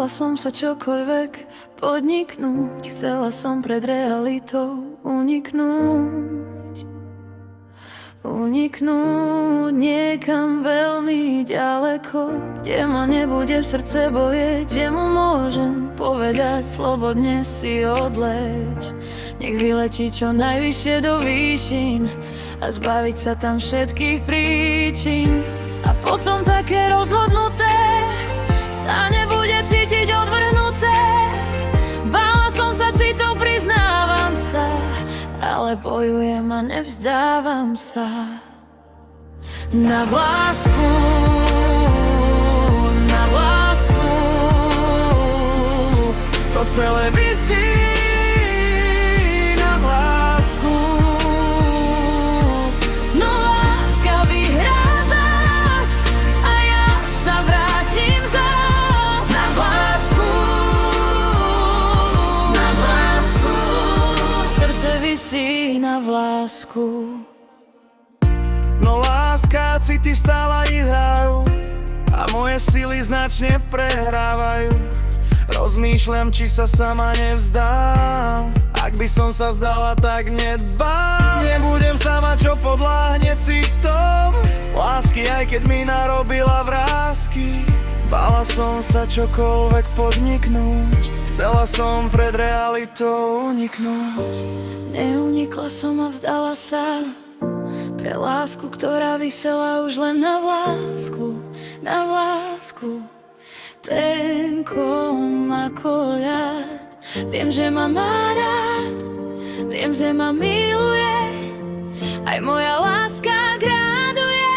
Bála som sa čokoľvek podniknúť, chcela som pred realitou uniknúť. Uniknúť niekam veľmi ďaleko, kde ma nebude srdce bolieť, kde mu môžem povedať slobodne si odleť. Nech vyletí čo najvyššie do výšin a zbaviť sa tam všetkých príčin. A potom také rozhodnuté sa nebude cítiť odvrhnuté. Bála som sa citov, priznávam sa, ale bojujem a nevzdávam sa. Na vlásku, na vlásku, to celé visí na vlásku. No láska vyhrá zás a ja sa vrátim zás. Na vlásku, na vlásku, srdce visí na vlásku. No láska, city stále hrajú a moje sily značne prehrávajú. Rozmýšľam, či sa sama nevzdám. Ak by som sa vzdala, tak nedbám. Nebudem sama, čo podľahne citom lásky, aj keď mi narobila vrásky. Bála som sa čokoľvek podniknúť, chcela som pred realitou uniknúť. Neunikla som a vzdala sa pre lásku, ktorá visela už len na vlásku, na vlásku. Tenkom ako ľad. Viem, že ma má rád, viem, že ma miluje, aj moja láska graduje.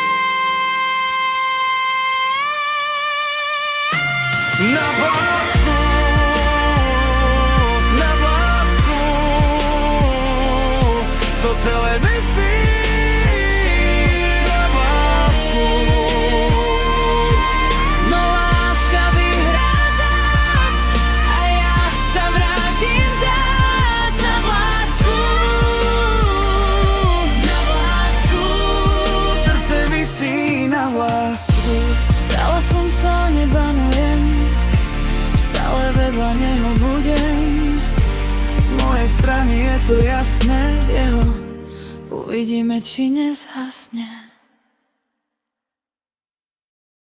Na vlásku, na vlásku, to celé visí na vlásku. No láska vyhrá zás a ja sa vrátim zás. Na vlásku, na vlásku, Srdce visí na vlásku. vstala som sa, nebanujem, stále vedľa neho budem. Z mojej strany je to jasné, Z jeho uvidíme, či nezhasne.